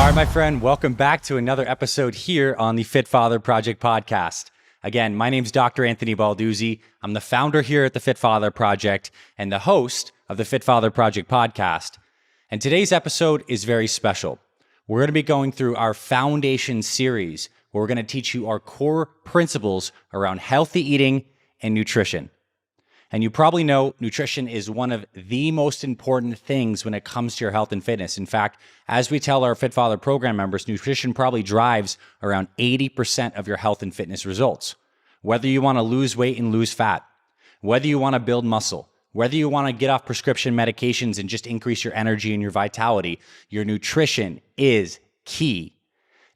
right, my friend, welcome back to another episode here on the Fit Father Project podcast. Again, my name's Dr. Anthony Balduzzi. I'm the founder here at the Fit Father Project and the host of the Fit Father Project podcast. And today's episode is very special. We're going to be going through our foundation series where we're going to teach you our core principles around healthy eating and nutrition. And you probably know nutrition is one of the most important things when it comes to your health and fitness. In fact, as we tell our Fit Father program members, nutrition probably drives around 80% of your health and fitness results. Whether you want to lose weight and lose fat, whether you want to build muscle, whether you want to get off prescription medications and just increase your energy and your vitality, your nutrition is key.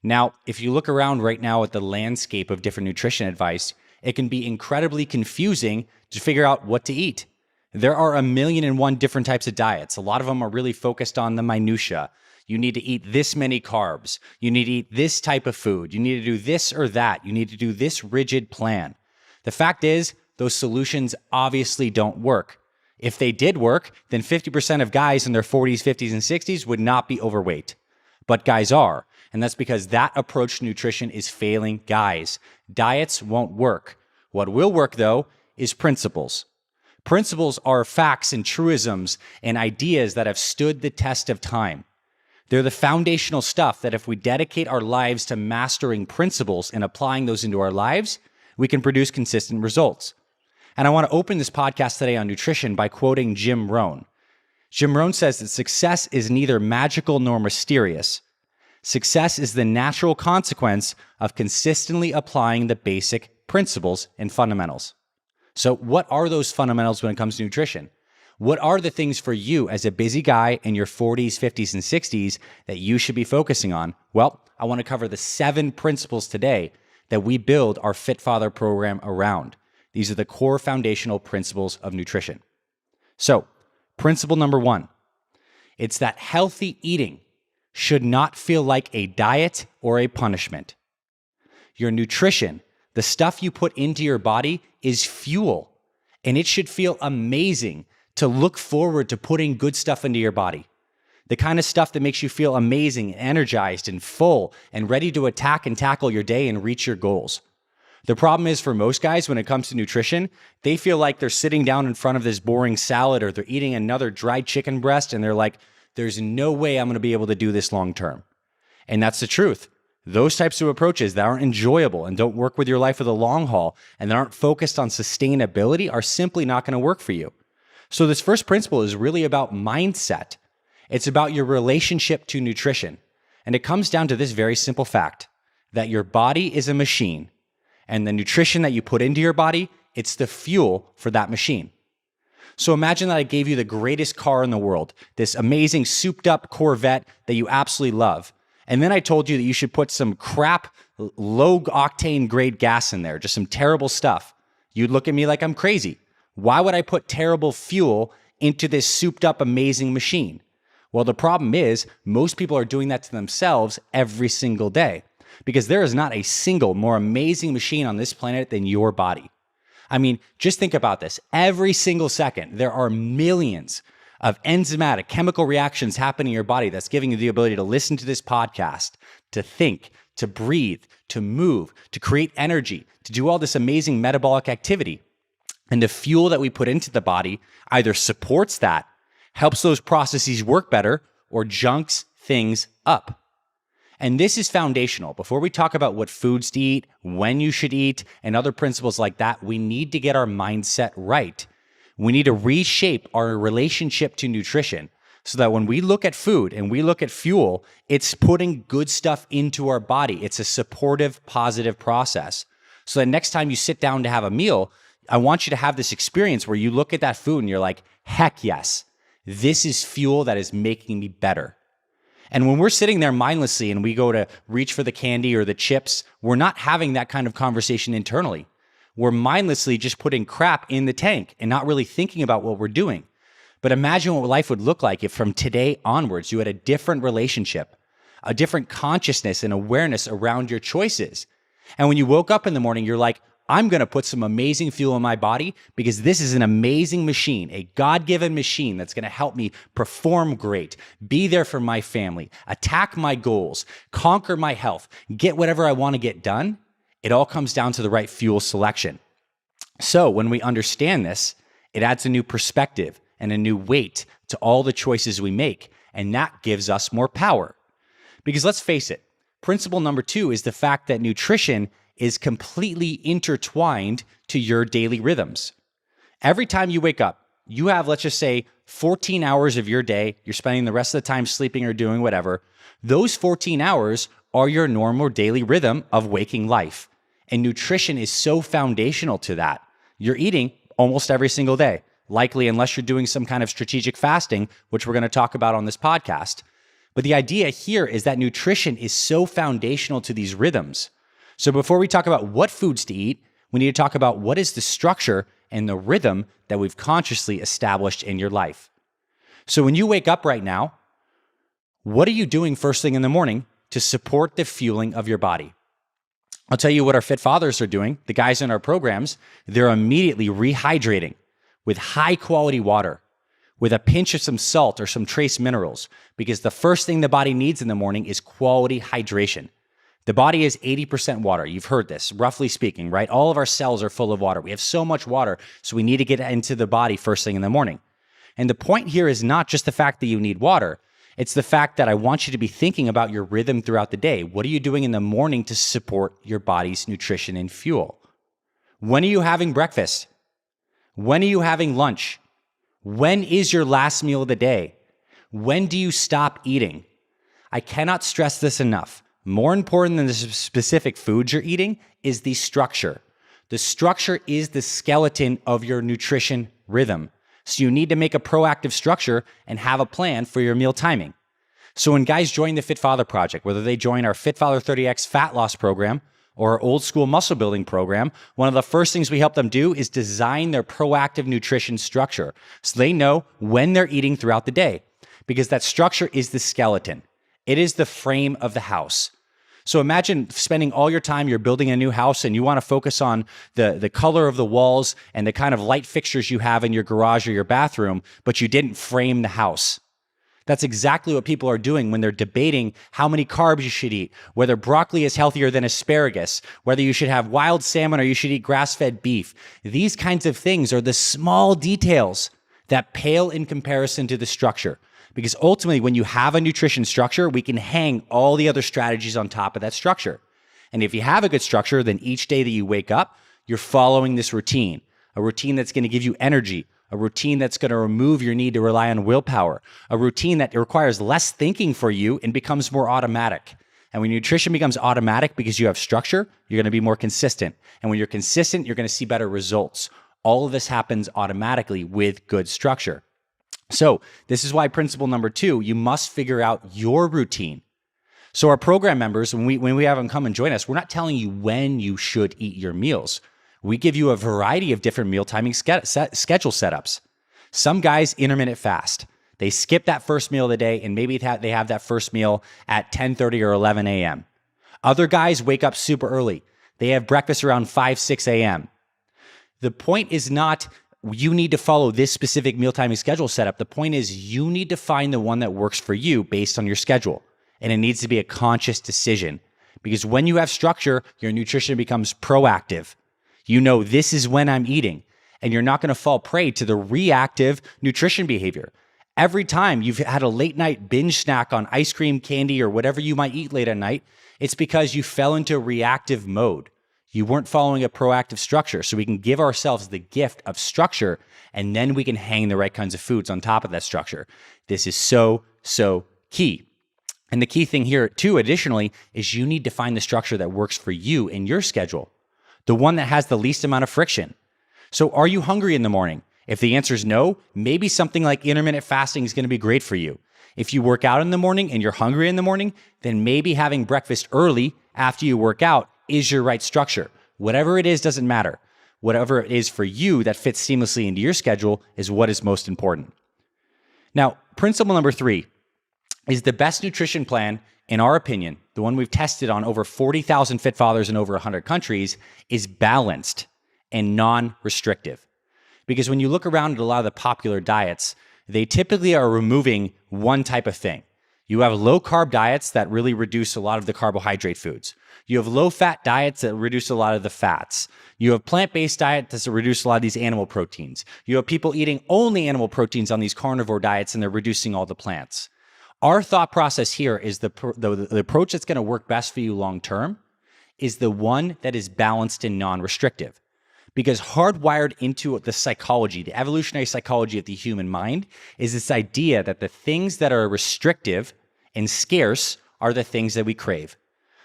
Now, if you look around right now at the landscape of different nutrition advice, it can be incredibly confusing to figure out what to eat. There are 1,000,001 different types of diets. A lot of them are really focused on the minutia. You need to eat this many carbs. You need to eat this type of food. You need to do this or that. You need to do this rigid plan. The fact is, those solutions obviously don't work. If they did work, then 50% of guys in their 40s, 50s, and 60s would not be overweight. But guys are. And that's because that approach to nutrition is failing guys. Diets won't work. What will work, though, is principles. Principles are facts and truisms and ideas that have stood the test of time. They're the foundational stuff that if we dedicate our lives to mastering principles and applying those into our lives, we can produce consistent results. And I want to open this podcast today on nutrition by quoting Jim Rohn. Jim Rohn says that success is neither magical nor mysterious. Success is the natural consequence of consistently applying the basic principles and fundamentals. So what are those fundamentals when it comes to nutrition? What are the things for you as a busy guy in your 40s, 50s, and 60s that you should be focusing on? Well, I want to cover the 7 principles today that we build our Fit Father program around. These are the core foundational principles of nutrition. So, principle number 1, it's that healthy eating should not feel like a diet or a punishment. Your nutrition, the stuff you put into your body, is fuel, and it should feel amazing to look forward to putting good stuff into your body. The kind of stuff that makes you feel amazing, energized, and full, and ready to attack and tackle your day and reach your goals. The problem is for most guys, when it comes to nutrition, they feel like they're sitting down in front of this boring salad or they're eating another dried chicken breast, and they're like, there's no way I'm going to be able to do this long term. And that's the truth. Those types of approaches that aren't enjoyable and don't work with your life for the long haul and that aren't focused on sustainability are simply not going to work for you. So this first principle is really about mindset. It's about your relationship to nutrition. And it comes down to this very simple fact that your body is a machine, and the nutrition that you put into your body, it's the fuel for that machine. So imagine that I gave you the greatest car in the world, this amazing souped up Corvette that you absolutely love. And then I told you that you should put some crap, low octane grade gas in there, just some terrible stuff. You'd look at me like I'm crazy. Why would I put terrible fuel into this souped up amazing machine? Well, the problem is most people are doing that to themselves every single day because there is not a single more amazing machine on this planet than your body. I mean, just think about this. Every single second, there are millions of enzymatic chemical reactions happening in your body that's giving you the ability to listen to this podcast, to think, to breathe, to move, to create energy, to do all this amazing metabolic activity. And the fuel that we put into the body either supports that, helps those processes work better, or junks things up. And this is foundational. Before we talk about what foods to eat, when you should eat, and other principles like that, we need to get our mindset right. We need to reshape our relationship to nutrition so that when we look at food and we look at fuel, it's putting good stuff into our body. It's a supportive, positive process. So that next time you sit down to have a meal, I want you to have this experience where you look at that food and you're like, heck yes, this is fuel that is making me better. And when we're sitting there mindlessly and we go to reach for the candy or the chips, we're not having that kind of conversation internally. We're mindlessly just putting crap in the tank and not really thinking about what we're doing. But imagine what life would look like if from today onwards you had a different relationship, a different consciousness and awareness around your choices. And when you woke up in the morning, you're like, I'm going to put some amazing fuel in my body because this is an amazing machine, a God-given machine that's going to help me perform great, be there for my family, attack my goals, conquer my health, get whatever I want to get done. It all comes down to the right fuel selection. So when we understand this, it adds a new perspective and a new weight to all the choices we make, and that gives us more power. Because let's face it, principle number 2 is the fact that nutrition is completely intertwined to your daily rhythms. Every time you wake up, you have, let's just say, 14 hours of your day. You're spending the rest of the time sleeping or doing whatever. Those 14 hours are your normal daily rhythm of waking life. And nutrition is so foundational to that. You're eating almost every single day, likely unless you're doing some kind of strategic fasting, which we're going to talk about on this podcast. But the idea here is that nutrition is so foundational to these rhythms. So before we talk about what foods to eat, we need to talk about what is the structure and the rhythm that we've consciously established in your life. So when you wake up right now, what are you doing first thing in the morning to support the fueling of your body? I'll tell you what our Fit Fathers are doing. The guys in our programs, they're immediately rehydrating with high quality water, with a pinch of some salt or some trace minerals, because the first thing the body needs in the morning is quality hydration. The body is 80% water. You've heard this, roughly speaking, right? All of our cells are full of water. We have so much water, so we need to get into the body first thing in the morning. And the point here is not just the fact that you need water. It's the fact that I want you to be thinking about your rhythm throughout the day. What are you doing in the morning to support your body's nutrition and fuel? When are you having breakfast? When are you having lunch? When is your last meal of the day? When do you stop eating? I cannot stress this enough. More important than the specific foods you're eating is the structure. The structure is the skeleton of your nutrition rhythm. So you need to make a proactive structure and have a plan for your meal timing. So when guys join the Fit Father Project, whether they join our Fit Father 30X fat loss program or our old school muscle building program, one of the first things we help them do is design their proactive nutrition structure so they know when they're eating throughout the day, because that structure is the skeleton. It is the frame of the house. So imagine spending all your time, you're building a new house and you want to focus on the color of the walls and the kind of light fixtures you have in your garage or your bathroom, but you didn't frame the house. That's exactly what people are doing when they're debating how many carbs you should eat, whether broccoli is healthier than asparagus, whether you should have wild salmon or you should eat grass-fed beef. These kinds of things are the small details that pale in comparison to the structure. Because ultimately, when you have a nutrition structure, we can hang all the other strategies on top of that structure. And if you have a good structure, then each day that you wake up, you're following this routine, a routine that's going to give you energy, a routine that's going to remove your need to rely on willpower, a routine that requires less thinking for you and becomes more automatic. And when nutrition becomes automatic because you have structure, you're going to be more consistent. And when you're consistent, you're going to see better results. All of this happens automatically with good structure. So this is why principle number 2, you must figure out your routine. So our program members, when we have them come and join us, we're not telling you when you should eat your meals. We give you a variety of different meal timing schedule setups. Some guys intermittent fast. They skip that first meal of the day and maybe they have that first meal at 10:30 or 11 a.m. Other guys wake up super early. They have breakfast around 5, 6 a.m. The point is not you need to follow this specific meal timing schedule setup. The point is you need to find the one that works for you based on your schedule. And it needs to be a conscious decision, because when you have structure, your nutrition becomes proactive. You know, this is when I'm eating, and you're not going to fall prey to the reactive nutrition behavior. Every time you've had a late night binge snack on ice cream, candy, or whatever you might eat late at night, it's because you fell into reactive mode. You weren't following a proactive structure. So we can give ourselves the gift of structure, and then we can hang the right kinds of foods on top of that structure. This is so key. And the key thing here too, additionally, is you need to find the structure that works for you in your schedule, the one that has the least amount of friction. So are you hungry in the morning? If the answer is no, maybe something like intermittent fasting is going to be great for you. If you work out in the morning and you're hungry in the morning, then maybe having breakfast early after you work out is your right structure. Whatever it is doesn't matter. Whatever it is for you that fits seamlessly into your schedule is what is most important. Now, principle number 3, is the best nutrition plan, in our opinion, the one we've tested on over 40,000 Fit Fathers in over 100 countries, is balanced and non-restrictive. Because when you look around at a lot of the popular diets, they typically are removing one type of thing. You have low-carb diets that really reduce a lot of the carbohydrate foods. You have low-fat diets that reduce a lot of the fats. You have plant-based diets that reduce a lot of these animal proteins. You have people eating only animal proteins on these carnivore diets, and they're reducing all the plants. Our thought process here is the approach that's going to work best for you long-term is the one that is balanced and non-restrictive. Because hardwired into the psychology, the evolutionary psychology of the human mind, is this idea that the things that are restrictive and scarce are the things that we crave.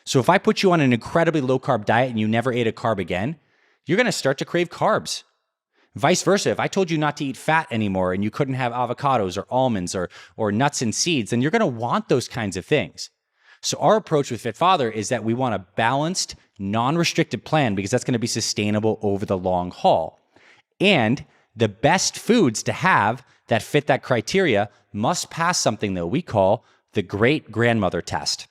So if I put you on an incredibly low-carb diet and you never ate a carb again, you're going to start to crave carbs. Vice versa, if I told you not to eat fat anymore and you couldn't have avocados or almonds or nuts and seeds, then you're going to want those kinds of things. So our approach with Fit Father is that we want a balanced, non-restricted plan because that's going to be sustainable over the long haul. And the best foods to have that fit that criteria must pass something that we call the great-grandmother test.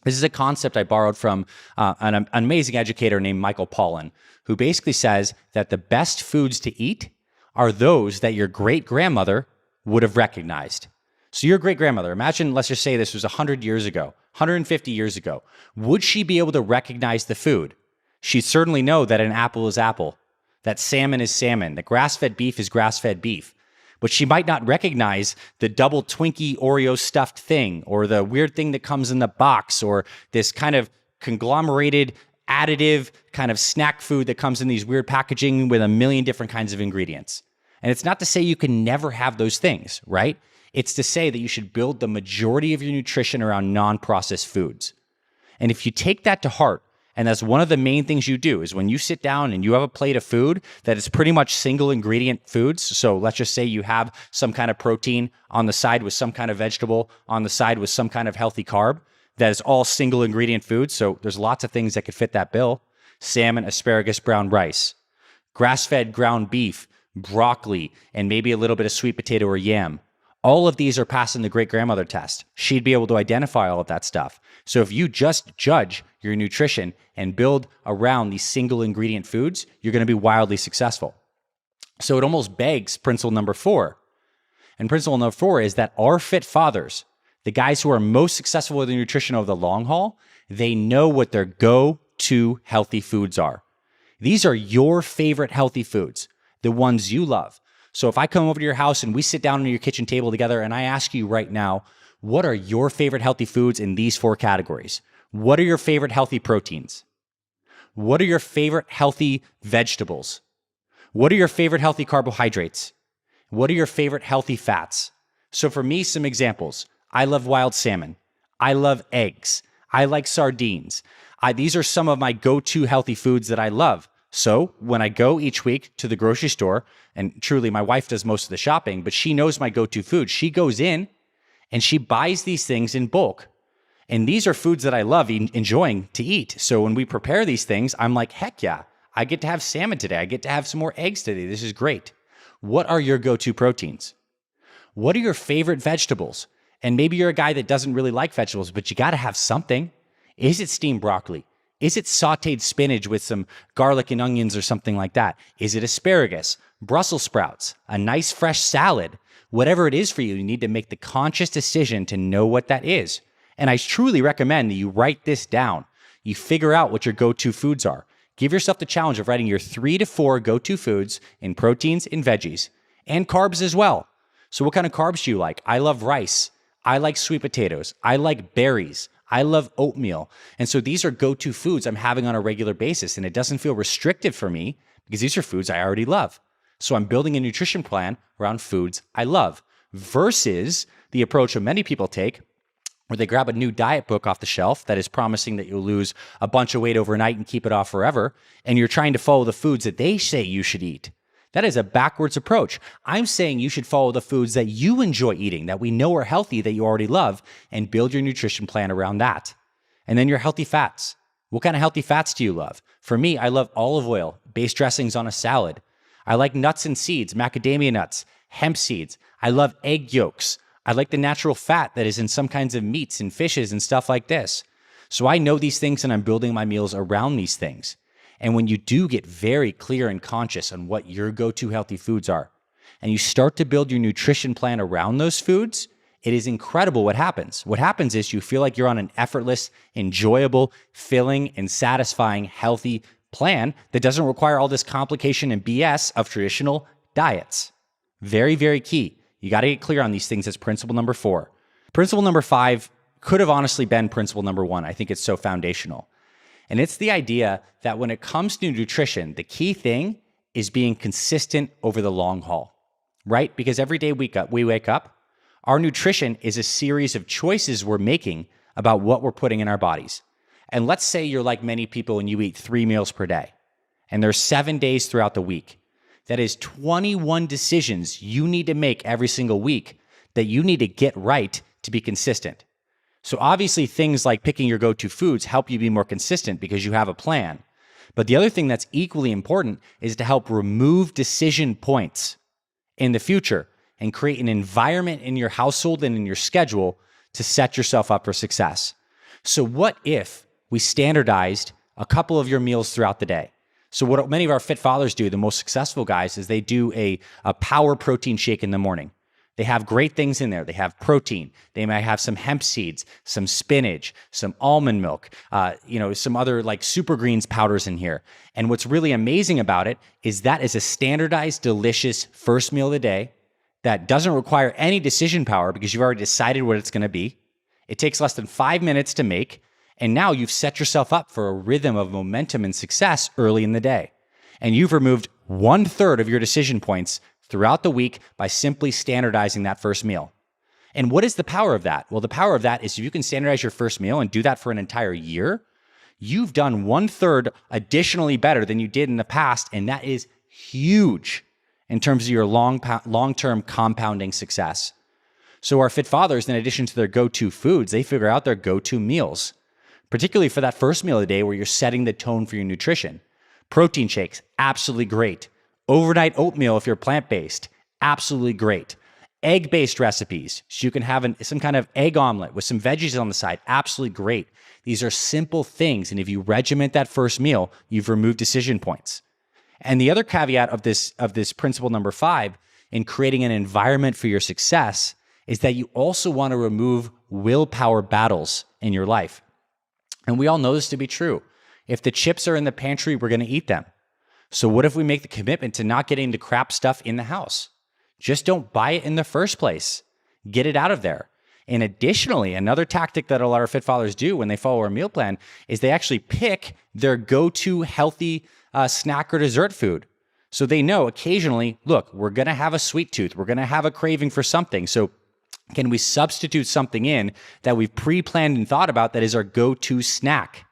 This is a concept I borrowed from an amazing educator named Michael Pollan, who basically says that the best foods to eat are those that your great-grandmother would have recognized. So your great-grandmother, imagine, let's just say this was 100 years ago, 150 years ago. Would she be able to recognize the food? She'd certainly know that an apple is apple, that salmon is salmon, that grass-fed beef is grass-fed beef. But she might not recognize the double Twinkie Oreo stuffed thing or the weird thing that comes in the box or this kind of conglomerated additive kind of snack food that comes in these weird packaging with a million different kinds of ingredients. And it's not to say you can never have those things, right? It's to say that you should build the majority of your nutrition around non-processed foods. And if you take that to heart, and that's one of the main things you do, is when you sit down and you have a plate of food that is pretty much single ingredient foods. So let's just say you have some kind of protein on the side with some kind of vegetable on the side with some kind of healthy carb. That is all single ingredient foods. So there's lots of things that could fit that bill. Salmon, asparagus, brown rice, grass-fed ground beef, broccoli, and maybe a little bit of sweet potato or yam. All of these are passing the great-grandmother test. She'd be able to identify all of that stuff. So if you just judge your nutrition and build around these single ingredient foods, you're going to be wildly successful. So it almost begs principle number 4. And principle number 4 is that our fit fathers, the guys who are most successful with their nutrition over the long haul, they know what their go-to healthy foods are. These are your favorite healthy foods, the ones you love. So if I come over to your house and we sit down at your kitchen table together and I ask you right now, what are your favorite healthy foods in these 4 categories? What are your favorite healthy proteins? What are your favorite healthy vegetables? What are your favorite healthy carbohydrates? What are your favorite healthy fats? So for me, some examples. I love wild salmon. I love eggs. I like sardines. These are some of my go-to healthy foods that I love. So when I go each week to the grocery store, and truly my wife does most of the shopping, but she knows my go-to food. She goes in and she buys these things in bulk. And these are foods that I love enjoying to eat. So when we prepare these things, I'm like, heck yeah, I get to have salmon today. I get to have some more eggs today. This is great. What are your go-to proteins? What are your favorite vegetables? And maybe you're a guy that doesn't really like vegetables, but you got to have something. Is it steamed broccoli? Is it sauteed spinach with some garlic and onions or something like that? Is it asparagus, Brussels sprouts, a nice fresh salad? Whatever it is for you, you need to make the conscious decision to know what that is. And I truly recommend that you write this down. You figure out what your go-to foods are. Give yourself the challenge of writing your 3 to 4 go-to foods in proteins and veggies and carbs as well. So what kind of carbs do you like? I love rice. I like sweet potatoes. I like berries. I love oatmeal. And so these are go-to foods I'm having on a regular basis, and it doesn't feel restrictive for me because these are foods I already love. So I'm building a nutrition plan around foods I love versus the approach that many people take where they grab a new diet book off the shelf that is promising that you'll lose a bunch of weight overnight and keep it off forever, and you're trying to follow the foods that they say you should eat. That is a backwards approach. I'm saying you should follow the foods that you enjoy eating, that we know are healthy, that you already love, and build your nutrition plan around that. And then your healthy fats. What kind of healthy fats do you love? For me, I love olive oil, based dressings on a salad. I like nuts and seeds, macadamia nuts, hemp seeds. I love egg yolks. I like the natural fat that is in some kinds of meats and fishes and stuff like this. So I know these things and I'm building my meals around these things. And when you do get very clear and conscious on what your go-to healthy foods are, and you start to build your nutrition plan around those foods, it is incredible what happens. What happens is you feel like you're on an effortless, enjoyable, filling, and satisfying, healthy plan that doesn't require all this complication and BS of traditional diets. Very, very key. You got to get clear on these things. That's principle number 4. Principle number 5 could have honestly been principle number 1. I think it's so foundational. And it's the idea that when it comes to nutrition, the key thing is being consistent over the long haul, right? Because every day we wake up, our nutrition is a series of choices we're making about what we're putting in our bodies. And let's say you're like many people and you eat 3 meals per day, and there's 7 days throughout the week. That is 21 decisions you need to make every single week that you need to get right to be consistent. So obviously things like picking your go-to foods help you be more consistent because you have a plan. But the other thing that's equally important is to help remove decision points in the future and create an environment in your household and in your schedule to set yourself up for success. So what if we standardized a couple of your meals throughout the day? So what many of our fit fathers do, the most successful guys, is they do a power protein shake in the morning. They have great things in there. They have protein. They might have some hemp seeds, some spinach, some almond milk, some other like super greens powders in here. And what's really amazing about it is that is a standardized, delicious first meal of the day that doesn't require any decision power because you've already decided what it's going to be. It takes less than 5 minutes to make. And now you've set yourself up for a rhythm of momentum and success early in the day. And you've removed 1/3 of your decision points throughout the week by simply standardizing that first meal. And what is the power of that? Well, the power of that is if you can standardize your first meal and do that for an entire year, you've done 1/3 additionally better than you did in the past. And that is huge in terms of your long-term compounding success. So our fit fathers, in addition to their go-to foods, they figure out their go-to meals, particularly for that first meal of the day where you're setting the tone for your nutrition. Protein shakes, absolutely great. Overnight oatmeal if you're plant-based, absolutely great. Egg-based recipes, so you can have some kind of egg omelet with some veggies on the side, absolutely great. These are simple things, and if you regiment that first meal, you've removed decision points. And the other caveat of this principle number 5 in creating an environment for your success is that you also want to remove willpower battles in your life. And we all know this to be true. If the chips are in the pantry, we're going to eat them. So what if we make the commitment to not getting the crap stuff in the house? Just don't buy it in the first place. Get it out of there. And additionally, another tactic that a lot of fit fathers do when they follow our meal plan is they actually pick their go-to healthy snack or dessert food. So they know occasionally, look, we're going to have a sweet tooth. We're going to have a craving for something. So can we substitute something in that we've pre-planned and thought about that is our go-to snack?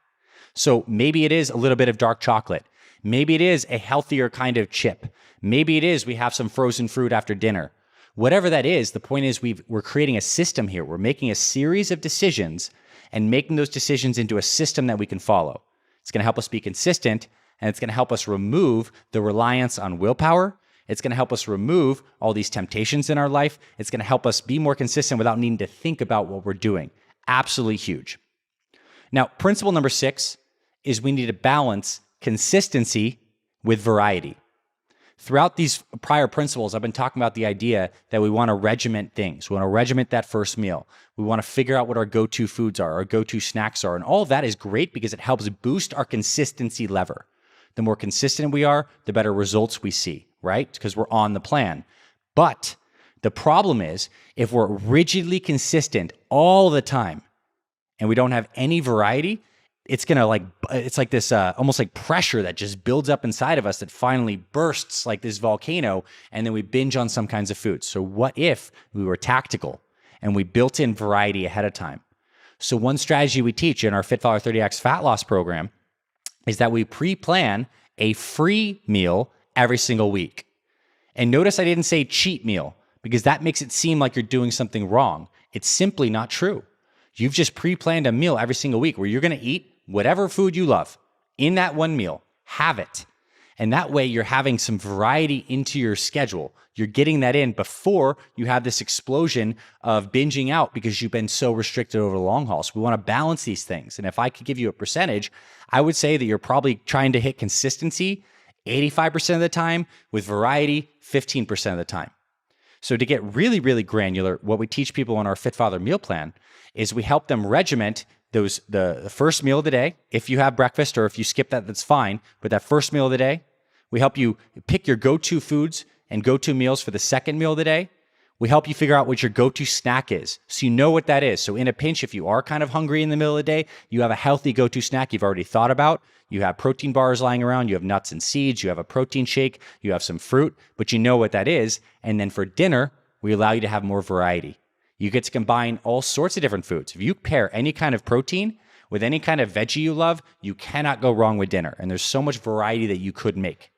So maybe it is a little bit of dark chocolate. Maybe it is a healthier kind of chip. Maybe it is we have some frozen fruit after dinner. Whatever that is, the point is we're creating a system here. We're making a series of decisions and making those decisions into a system that we can follow. It's going to help us be consistent, and it's going to help us remove the reliance on willpower. It's going to help us remove all these temptations in our life. It's going to help us be more consistent without needing to think about what we're doing. Absolutely huge. Now, principle number 6 is we need to balance consistency with variety. Throughout these prior principles, I've been talking about the idea that we want to regiment things. We want to regiment that first meal. We want to figure out what our go-to foods are, our go-to snacks are. And all of that is great because it helps boost our consistency lever. The more consistent we are, the better results we see, right? Because we're on the plan. But the problem is if we're rigidly consistent all the time and we don't have any variety, it's like this almost like pressure that just builds up inside of us that finally bursts like this volcano, and then we binge on some kinds of foods. So what if we were tactical and we built in variety ahead of time? So one strategy we teach in our FitFollower 30X fat loss program is that we pre-plan a free meal every single week. And notice I didn't say cheat meal because that makes it seem like you're doing something wrong. It's simply not true. You've just pre-planned a meal every single week where you're going to eat whatever food you love in that one meal. Have it. And that way you're having some variety into your schedule. You're getting that in before you have this explosion of binging out because you've been so restricted over the long haul. So we want to balance these things. And if I could give you a percentage, I would say that you're probably trying to hit consistency 85% of the time with variety 15% of the time. So to get really, really granular, what we teach people on our Fit Father meal plan is we help them regiment the first meal of the day. If you have breakfast or if you skip that, that's fine. But that first meal of the day, we help you pick your go-to foods and go-to meals for the second meal of the day. We help you figure out what your go-to snack is, so you know what that is. So in a pinch, if you are kind of hungry in the middle of the day, you have a healthy go-to snack you've already thought about. You have protein bars lying around, you have nuts and seeds, you have a protein shake, you have some fruit, but you know what that is. And then for dinner, we allow you to have more variety. You get to combine all sorts of different foods. If you pair any kind of protein with any kind of veggie you love, you cannot go wrong with dinner. And there's so much variety that you could make.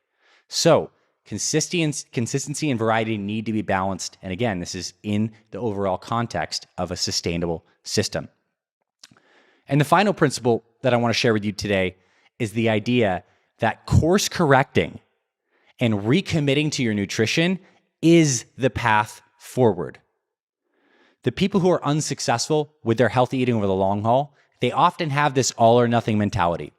So consistency and variety need to be balanced. And again, this is in the overall context of a sustainable system. And the final principle that I want to share with you today is the idea that course correcting and recommitting to your nutrition is the path forward. The people who are unsuccessful with their healthy eating over the long haul, they often have this all or nothing mentality.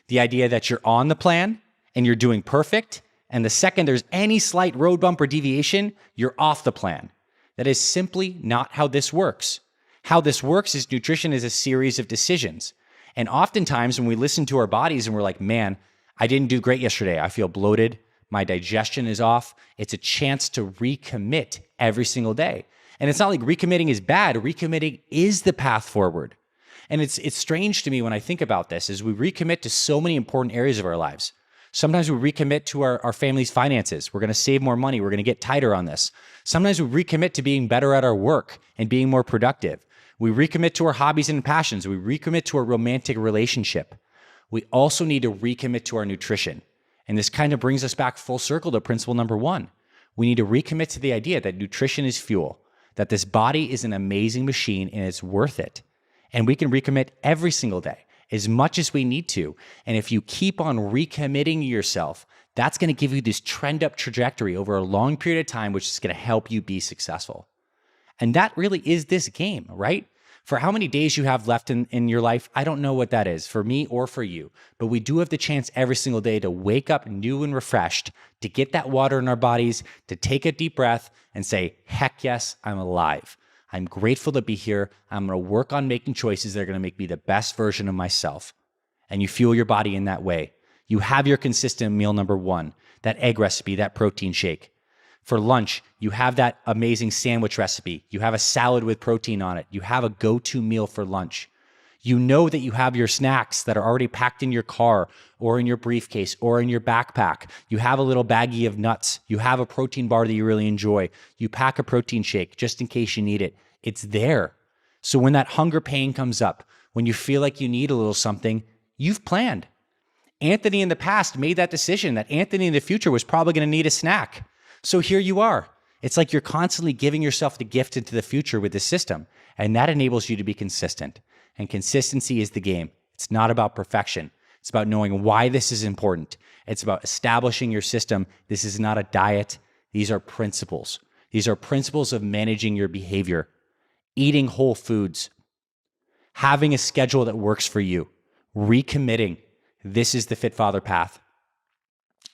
The idea that you're on the plan and you're doing perfect, and the second there's any slight road bump or deviation, you're off the plan. That is simply not how this works. How this works is nutrition is a series of decisions. And oftentimes when we listen to our bodies and we're like, man, I didn't do great yesterday. I feel bloated. My digestion is off. It's a chance to recommit every single day. And it's not like recommitting is bad. Recommitting is the path forward. And it's strange to me when I think about this is we recommit to so many important areas of our lives. Sometimes we recommit to our family's finances. We're going to save more money. We're going to get tighter on this. Sometimes we recommit to being better at our work and being more productive. We recommit to our hobbies and passions. We recommit to a romantic relationship. We also need to recommit to our nutrition. And this kind of brings us back full circle to principle number one. We need to recommit to the idea that nutrition is fuel, that this body is an amazing machine and it's worth it. And we can recommit every single day, as much as we need to. And if you keep on recommitting yourself, that's going to give you this trend up trajectory over a long period of time, which is going to help you be successful. And that really is this game, right? For how many days you have left in your life, I don't know what that is for me or for you, but we do have the chance every single day to wake up new and refreshed, to get that water in our bodies, to take a deep breath and say, heck yes, I'm alive. I'm grateful to be here. I'm going to work on making choices that are going to make me the best version of myself. And you fuel your body in that way. You have your consistent meal number one, that egg recipe, that protein shake. For lunch, you have that amazing sandwich recipe. You have a salad with protein on it. You have a go-to meal for lunch. You know that you have your snacks that are already packed in your car or in your briefcase or in your backpack. You have a little baggie of nuts. You have a protein bar that you really enjoy. You pack a protein shake just in case you need it. It's there. So when that hunger pain comes up, when you feel like you need a little something, you've planned. Anthony in the past made that decision that Anthony in the future was probably going to need a snack. So here you are. It's like you're constantly giving yourself the gift into the future with this system, and that enables you to be consistent. And consistency is the game. It's not about perfection. It's about knowing why this is important. It's about establishing your system. This is not a diet. These are principles. These are principles of managing your behavior, eating whole foods, having a schedule that works for you, recommitting. This is the Fit Father path.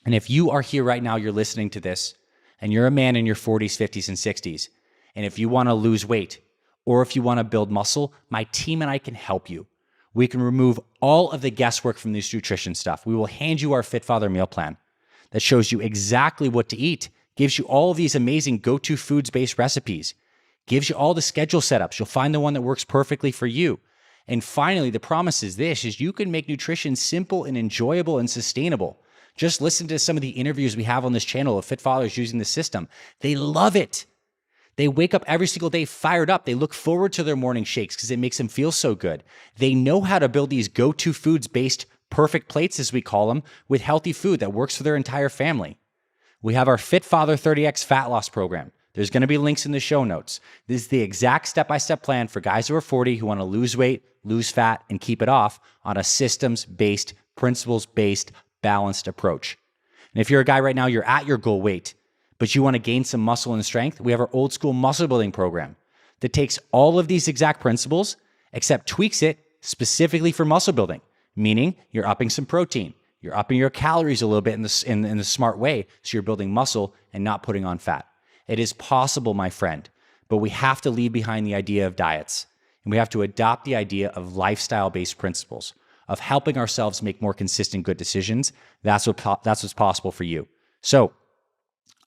And if you are here right now, you're listening to this, and you're a man in your 40s, 50s, and 60s, and if you want to lose weight, or if you want to build muscle, my team and I can help you. We can remove all of the guesswork from this nutrition stuff. We will hand you our Fit Father meal plan that shows you exactly what to eat, gives you all of these amazing go-to foods-based recipes, gives you all the schedule setups. You'll find the one that works perfectly for you. And finally, the promise is this, is you can make nutrition simple and enjoyable and sustainable. Just listen to some of the interviews we have on this channel of Fit Fathers using the system. They love it. They wake up every single day fired up. They look forward to their morning shakes because it makes them feel so good. They know how to build these go-to foods-based perfect plates, as we call them, with healthy food that works for their entire family. We have our Fit Father 30X fat loss program. There's going to be links in the show notes. This is the exact step-by-step plan for guys over 40 who want to lose weight, lose fat, and keep it off on a systems-based, principles-based, balanced approach. And if you're a guy right now, you're at your goal weight, but you want to gain some muscle and strength, we have our old school muscle building program that takes all of these exact principles, except tweaks it specifically for muscle building, meaning you're upping some protein, you're upping your calories a little bit in the smart way, so you're building muscle and not putting on fat. It is possible, my friend, but we have to leave behind the idea of diets, and we have to adopt the idea of lifestyle-based principles, of helping ourselves make more consistent, good decisions. That's what's possible for you. So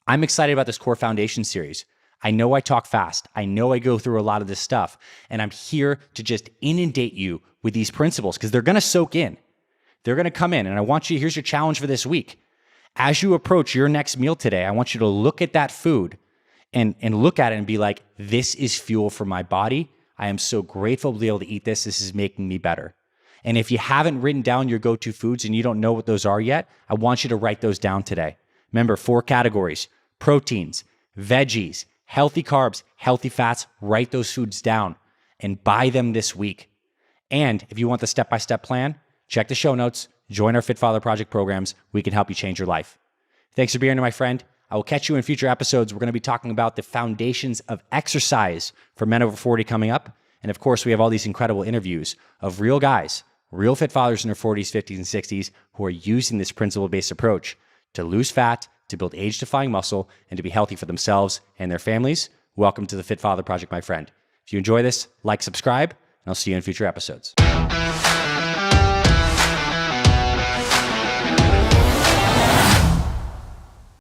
I'm excited about this Core Foundation series. I know I talk fast. I know I go through a lot of this stuff, and I'm here to just inundate you with these principles because they're going to soak in. They're going to come in, and I want you, here's your challenge for this week. As you approach your next meal today, I want you to look at that food and look at it and be like, this is fuel for my body. I am so grateful to be able to eat this. This is making me better. And if you haven't written down your go-to foods and you don't know what those are yet, I want you to write those down today. Remember, 4 categories: proteins, veggies, healthy carbs, healthy fats. Write those foods down and buy them this week. And if you want the step-by-step plan, check the show notes, join our Fit Father Project programs. We can help you change your life. Thanks for being here, my friend. I will catch you in future episodes. We're going to be talking about the foundations of exercise for men over 40 coming up. And of course, we have all these incredible interviews of real guys, real fit fathers in their 40s, 50s, and 60s who are using this principle-based approach to lose fat, to build age-defying muscle, and to be healthy for themselves and their families. Welcome to the Fit Father Project, my friend. If you enjoy this, like, subscribe, and I'll see you in future episodes.